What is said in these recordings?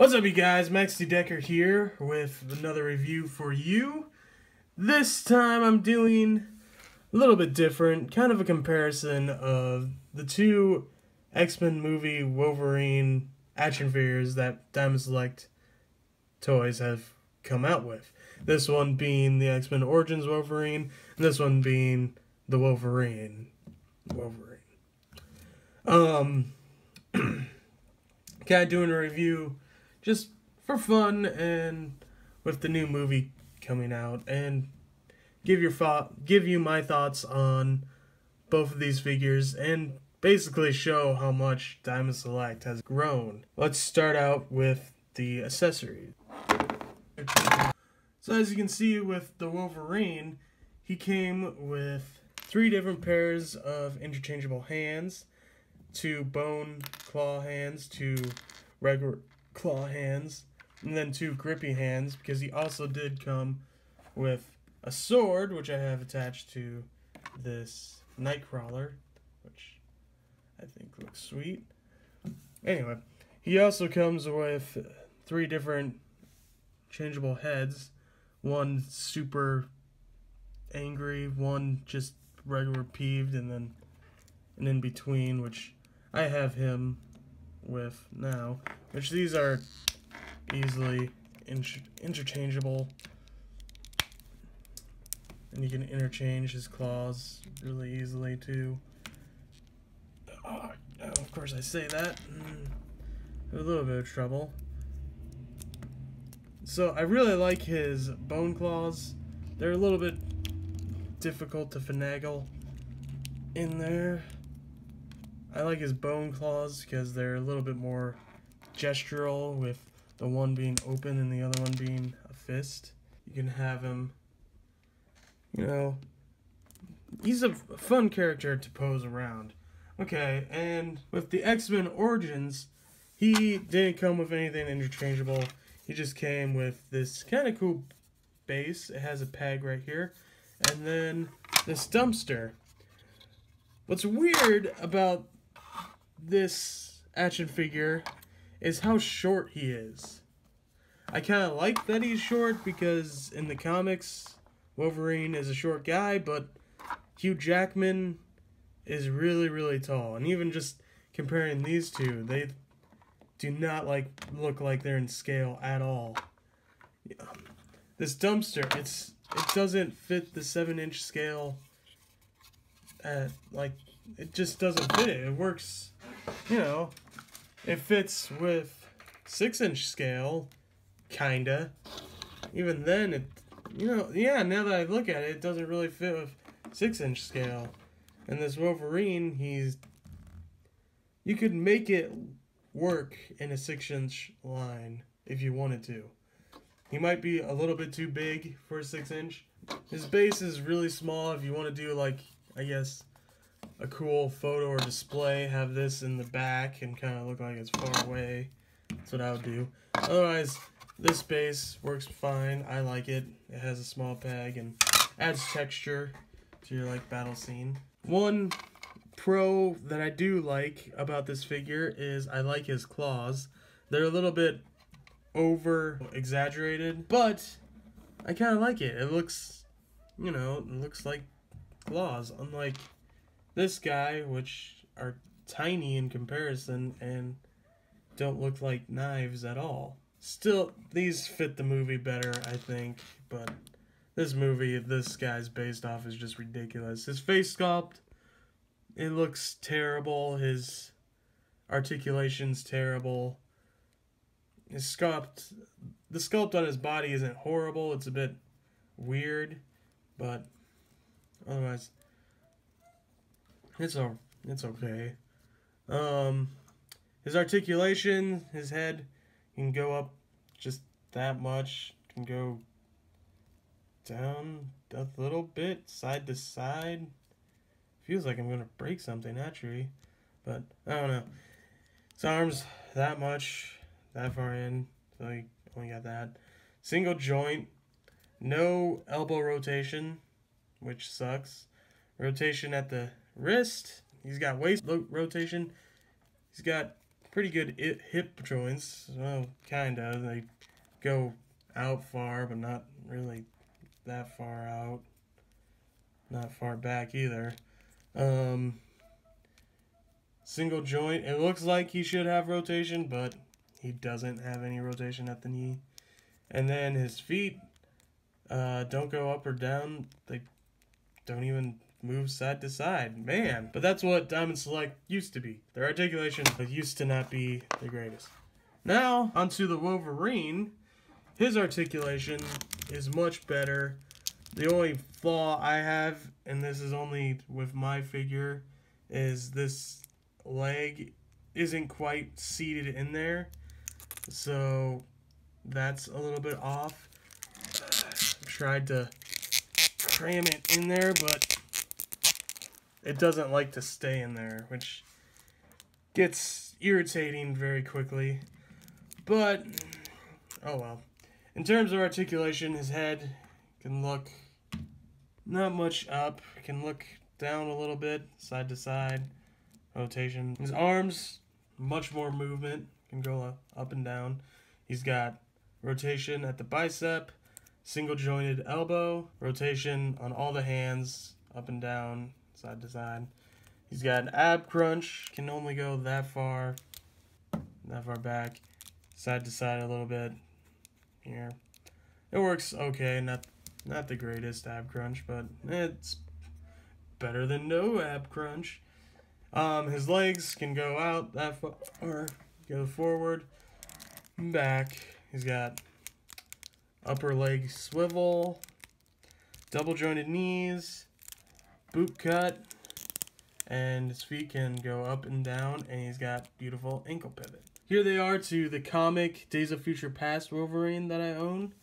What's up, you guys? Maxi Decker here with another review for you. This time I'm doing a little bit different, kind of a comparison of the two X-Men movie Wolverine action figures that Diamond Select Toys have come out with. This one being the X-Men Origins Wolverine, and this one being the Wolverine. Kind of doing a review just for fun and with the new movie coming out, and give you my thoughts on both of these figures and basically show how much Diamond Select has grown. Let's start out with the accessories. So as you can see with the Wolverine, he came with 3 different pairs of interchangeable hands, 2 bone claw hands, 2 regular claw hands, and then 2 grippy hands, because he also did come with a sword, which I have attached to this Nightcrawler, which I think looks sweet. Anyway, he also comes with 3 different changeable heads, one super angry, one just regular peeved, and then an in between, which I have him with now, which these are easily interchangeable, and you can interchange his claws really easily too. Of course I say that, a little bit of trouble. So I really like his bone claws. They're a little bit difficult to finagle in there. I like his bone claws because they're a little bit more gestural, with the one being open and the other one being a fist. You can have him, you know, he's a fun character to pose around. Okay, and with the X-Men Origins, he didn't come with anything interchangeable. He just came with this kind of cool base. It has a peg right here, and then this dumpster. What's weird about this action figure is how short he is. I kind of like that he's short, because in the comics Wolverine is a short guy, but Hugh Jackman is really tall, and even just comparing these two, they do not look like they're in scale at all. This dumpster, it doesn't fit the 7-inch scale. It just doesn't fit it. It works, you know, it fits with 6-inch scale, kinda. Even then, it, you know, yeah, now that I look at it, it doesn't really fit with 6-inch scale. And this Wolverine, you could make it work in a 6-inch line if you wanted to. He might be a little bit too big for a 6-inch. His base is really small. If you want to do, like, I guess, a cool photo or display, have this in the back and kind of look like it's far away. That's what I would do. Otherwise, this base works fine. I like it. It has a small peg and adds texture to your, like, battle scene. One pro that I do like about this figure is I like his claws. They're a little bit over exaggerated, but I kind of like it. It looks, you know, it looks like claws, unlike this guy, which are tiny in comparison and don't look like knives at all. Still, these fit the movie better, I think, but this movie this guy's based off is just ridiculous. His face sculpt, it looks terrible. His articulation's terrible. The sculpt on his body isn't horrible. It's a bit weird, but otherwise, it's okay. His articulation, his head can go up just that much. Can go down a little bit, side to side. Feels like I'm gonna break something actually, but I don't know. His arms that much, that far in, so you only got that. Single joint, no elbow rotation, which sucks. Rotation at the wrist. He's got waist rotation. He's got pretty good hip joints. Well, kinda. They go out far, but not really that far out. Not far back either. Single joint. It looks like he should have rotation, but he doesn't have any rotation at the knee. And then his feet don't go up or down. They don't even move side to side. Man. But that's what Diamond Select used to be. Their articulation used to not be the greatest. Now, onto the Wolverine. His articulation is much better. The only flaw I have, and this is only with my figure, is this leg isn't quite seated in there. So that's a little bit off. Tried to cram it in there, but it doesn't like to stay in there, which gets irritating very quickly. But, oh well. In terms of articulation, his head can look not much up. It can look down a little bit, side to side, rotation. His arms, much more movement, can go up and down. He's got rotation at the bicep, single jointed elbow, rotation on all the hands, up and down, side to side. He's got an ab crunch, can only go that far back, side to side a little bit here. It works okay, not the greatest ab crunch, but it's better than no ab crunch. His legs can go out that far, or go forward, back. He's got upper leg swivel, double jointed knees, boot cut, and his feet can go up and down, and he's got beautiful ankle pivot. Here they are to the comic Days of Future Past Wolverine that I own,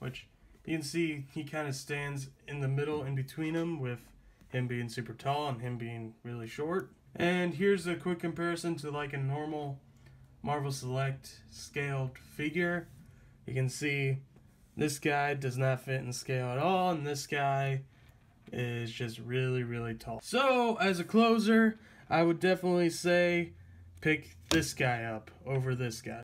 which you can see he kind of stands in the middle in between them, with him being super tall and him being really short. And here's a quick comparison to like a normal Marvel Select scaled figure. You can see this guy does not fit in scale at all, and this guy is just really, really tall. So, as a closer, I would definitely say pick this guy up over this guy.